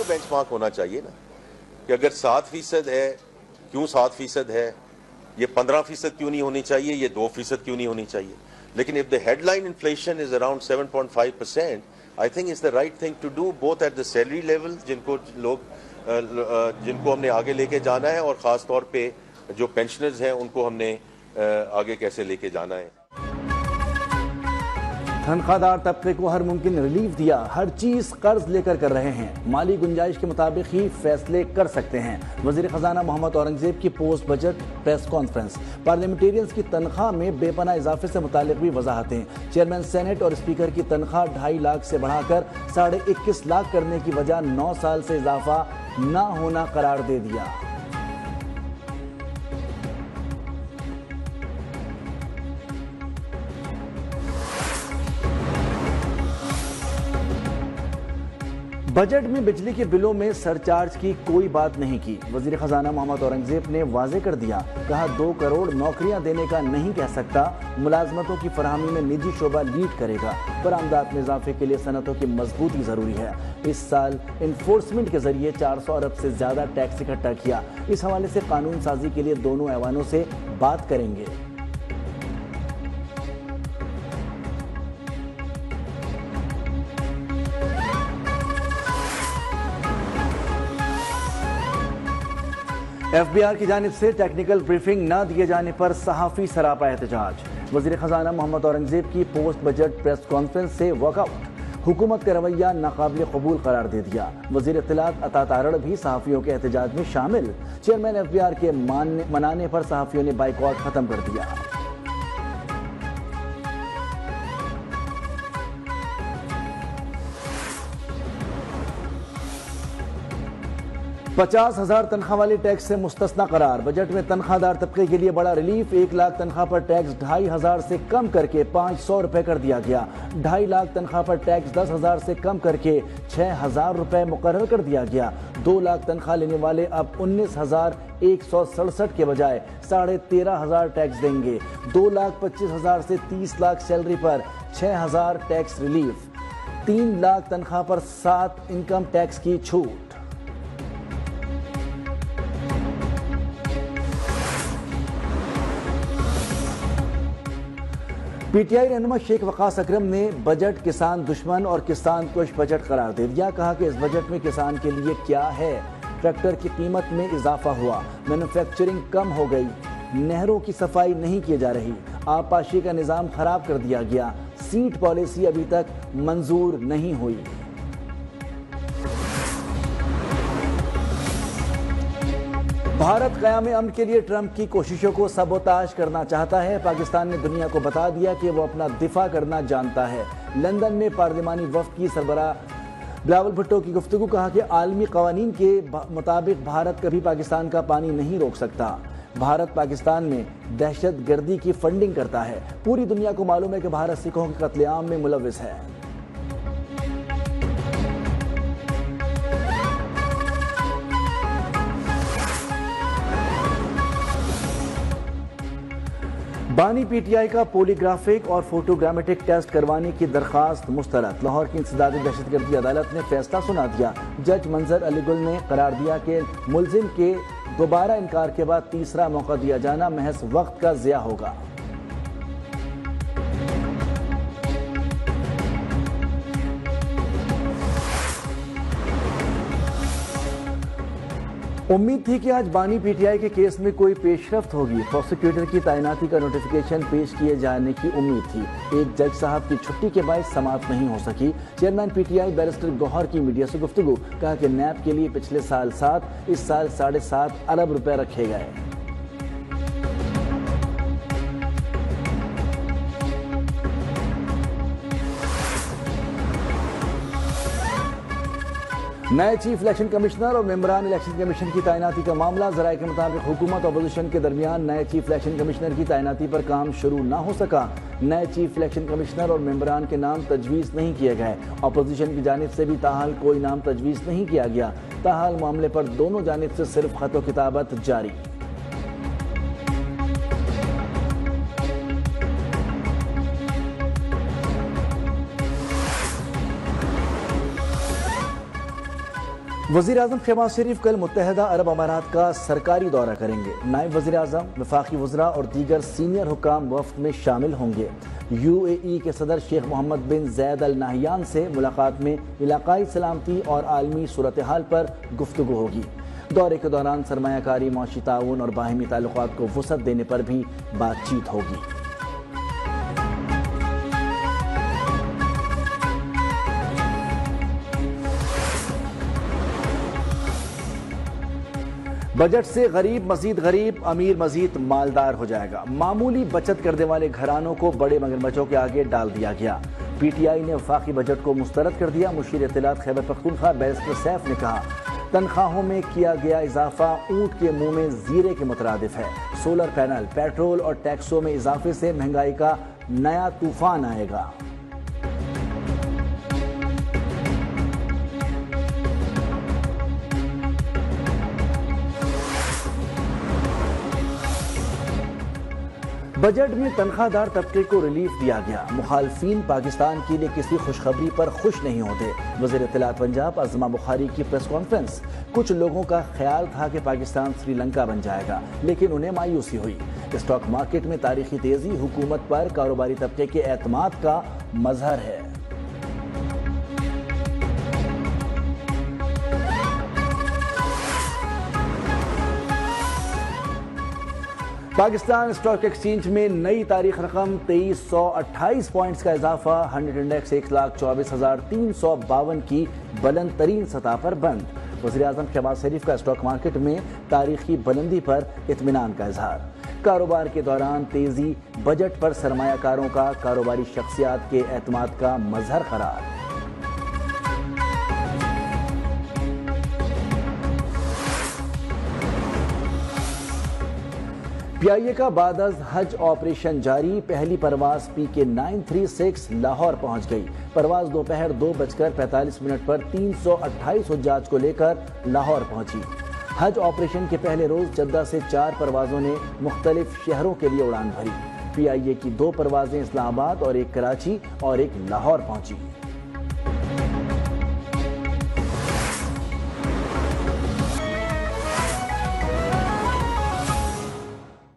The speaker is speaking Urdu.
بینچ مارک ہونا چاہیے نا کہ اگر 7% ہے کیوں 7% ہے, یہ 15% کیوں نہیں ہونی چاہیے, یہ 2% کیوں نہیں ہونی چاہیے. لیکن if the headline inflation is around 7.5%, I think it's the right thing to do both at the salary level جن کو ہم نے آگے لے کے جانا ہے, اور خاص طور پہ جو پینشنرز ہیں ان کو ہم نے آگے کیسے لے کے جانا ہے. تنخواہ دار طبقے کو ہر ممکن ریلیف دیا, ہر چیز قرض لے کر رہے ہیں, مالی گنجائش کے مطابق ہی فیصلے کر سکتے ہیں. وزیر خزانہ محمد اورنگزیب کی post budget press conference. Parliamentarians کی تنخواہ میں بے پناہ اضافے سے متعلق بھی وضاحتیں. چیئرمین سینٹ اور اسپیکر کی تنخواہ 2.5 لاکھ سے بڑھا کر 21.5 لاکھ کرنے کی وجہ 9 سال سے اضافہ نہ ہونا قرار دے دیا. بجٹ میں بجلی کے بلوں میں سرچارج کی کوئی بات نہیں کی. وزیر خزانہ محمد اورنگزیب نے واضح کر دیا, کہا 2 کروڑ نوکریاں دینے کا نہیں کہہ سکتا, ملازمتوں کی فراہمی میں نجی شعبہ لیڈ کرے گا. برآمدات میں اضافے کے لیے صنعتوں کی مضبوطی ضروری ہے. اس سال انفورسمنٹ کے ذریعے 400 ارب سے زیادہ ٹیکس اکٹھا کیا. اس حوالے سے قانون سازی کے لیے دونوں ایوانوں سے بات کریں گے. ایف بی آر کی جانب سے ٹیکنیکل بریفنگ نہ دیے جانے پر صحافی سراپا احتجاج. وزیر خزانہ محمد اورنگزیب کی پوسٹ بجٹ پریس کانفرنس سے واک آؤٹ. حکومت کا رویہ ناقابل قبول قرار دے دیا. وزیر اطلاعات عطا تارڑ بھی صحافیوں کے احتجاج میں شامل. چیئرمین ایف بی آر کے منانے پر صحافیوں نے بائیکاٹ ختم کر دیا. 50,000 تنخواہ والے ٹیکس سے مستثنا قرار. بجٹ میں تنخواہ دار طبقے کے لیے بڑا ریلیف. 1 لاکھ تنخواہ پر ٹیکس 2,500 سے کم کر کے 500 روپے کر دیا گیا. 2.5 لاکھ تنخواہ پر ٹیکس 10,000 سے کم کر کے 6,000 روپے مقرر کر دیا گیا. 2 لاکھ تنخواہ لینے والے اب 19,167 کے بجائے 13,500 ٹیکس دیں گے. 2,25,000 سے 30 لاکھ سیلری پر 6,000 ٹیکس ریلیف. 3 لاکھ تنخواہ پر 7 انکم ٹیکس کی چھوٹ. پی ٹی آئی رہنما شیخ وقاص اکرم نے بجٹ کسان دشمن اور کسان کش بجٹ قرار دے دیا. کہا کہ اس بجٹ میں کسان کے لیے کیا ہے. ٹریکٹر کی قیمت میں اضافہ ہوا, مینوفیکچرنگ کم ہو گئی, نہروں کی صفائی نہیں کی جا رہی, آبپاشی کا نظام خراب کر دیا گیا, سیٹ پالیسی ابھی تک منظور نہیں ہوئی. بھارت قیام امن کے لیے ٹرمپ کی کوششوں کو سبوتاژ کرنا چاہتا ہے. پاکستان نے دنیا کو بتا دیا کہ وہ اپنا دفاع کرنا جانتا ہے. لندن میں پارلیمانی وفد کی سربراہ بلاول بھٹو کی گفتگو. کہا کہ عالمی قوانین کے مطابق بھارت کبھی پاکستان کا پانی نہیں روک سکتا. بھارت پاکستان میں دہشت گردی کی فنڈنگ کرتا ہے. پوری دنیا کو معلوم ہے کہ بھارت سکھوں کے قتل عام میں ملوث ہے. بانی پی ٹی آئی کا پولی گرافک اور فوٹوگرامیٹک ٹیسٹ کروانے کی درخواست مسترد. لاہور کی انسداد دہشت گردی عدالت نے فیصلہ سنا دیا. جج منظر علی گل نے قرار دیا کہ ملزم کے دوبارہ انکار کے بعد تیسرا موقع دیا جانا محض وقت کا ضیاع ہوگا. امید تھی کہ آج بانی پی ٹی آئی کے کیس میں کوئی پیش رفت ہوگی. پروسیکیوٹر کی تعیناتی کا نوٹیفیکیشن پیش کیے جانے کی امید تھی. ایک جج صاحب کی چھٹی کے باعث سماعت نہیں ہو سکی. Chairman P T I barrister Gohar کی میڈیا سے گفتگو. کہا کہ نیب کے لیے پچھلے سال 7, اس سال 7.5 ارب روپے رکھے گئے. نئے چیف الیکشن کمشنر اور ممبران الیکشن کمیشن کی تعیناتی کا معاملہ. ذرائع کے مطابق حکومت اور اپوزیشن کے درمیان نئے چیف الیکشن کمشنر کی تعیناتی پر کام شروع نہ ہو سکا. نئے چیف الیکشن کمشنر اور ممبران کے نام تجویز نہیں کیے گئے. اپوزیشن کی جانب سے بھی تاحال کوئی نام تجویز نہیں کیا گیا. تاحال معاملے پر دونوں جانب سے صرف خط و کتابت جاری. وزیر اعظم شہباز شریف کل متحدہ عرب امارات کا سرکاری دورہ کریں گے۔ نائب وزیر اعظم، وفاقی وزراء اور دیگر سینئر حکام وفد میں شامل ہوں گے۔ UAE کے صدر شیخ محمد بن زید ال نہیان سے ملاقات میں علاقائی سلامتی اور عالمی صورتحال پر گفتگو ہوگی۔ دورے کے دوران سرمایہ کاری، معاشی تعاون اور باہمی تعلقات کو وسعت دینے پر بھی بات چیت ہوگی۔ بجٹ سے غریب مزید غریب، امیر مزید مالدار ہو جائے گا۔ معمولی بچت کرنے والے گھرانوں کو بڑے مگرمچھوں کے آگے ڈال دیا گیا۔ PTI نے وفاقی بجٹ کو مسترد کر دیا۔ مشیر اطلاعات خیبر پختونخوا بیرسٹر سیف نے کہا، تنخواہوں میں کیا گیا اضافہ اونٹ کے منہ میں زیرے کے مترادف ہے۔ سولر پینل، پیٹرول اور ٹیکسوں میں اضافے سے مہنگائی کا نیا طوفان آئے گا۔ بجٹ میں تنخواہ دار طبقے کو ریلیف دیا گیا۔ مخالفین پاکستان کے لیے کسی خوشخبری پر خوش نہیں ہوتے۔ وزیر اطلاعات پنجاب عظمہ بخاری کی پریس کانفرنس۔ کچھ لوگوں کا خیال تھا کہ پاکستان سری لنکا بن جائے گا، لیکن انہیں مایوسی ہوئی۔ اسٹاک مارکیٹ میں تاریخی تیزی حکومت پر کاروباری طبقے کے اعتماد کا مظہر ہے۔ پاکستان اسٹاک ایکسچینج میں نئی تاریخ رقم 2328 پوائنٹس کا اضافہ، 100 انڈیکس 1,24,352 کی بلند ترین سطح پر بند۔ وزیر اعظم شہباز شریف کا اسٹاک مارکیٹ میں تاریخی بلندی پر اطمینان کا اظہار۔ کاروبار کے دوران تیزی بجٹ پر سرمایہ کاروں کا کاروباری شخصیات کے اعتماد کا مظہر قرار۔ PIA کا بعد از حج آپریشن جاری۔ پہلی پرواز PK 936 لاہور پہنچ گئی۔ پرواز دوپہر 2:45 پر 328 حجاج کو لے کر لاہور پہنچی۔ حج آپریشن کے پہلے روز جدہ سے 4 پروازوں نے مختلف شہروں کے لیے اڑان بھری۔ PIA کی 2 پروازیں اسلام آباد اور 1 کراچی اور 1 لاہور پہنچی۔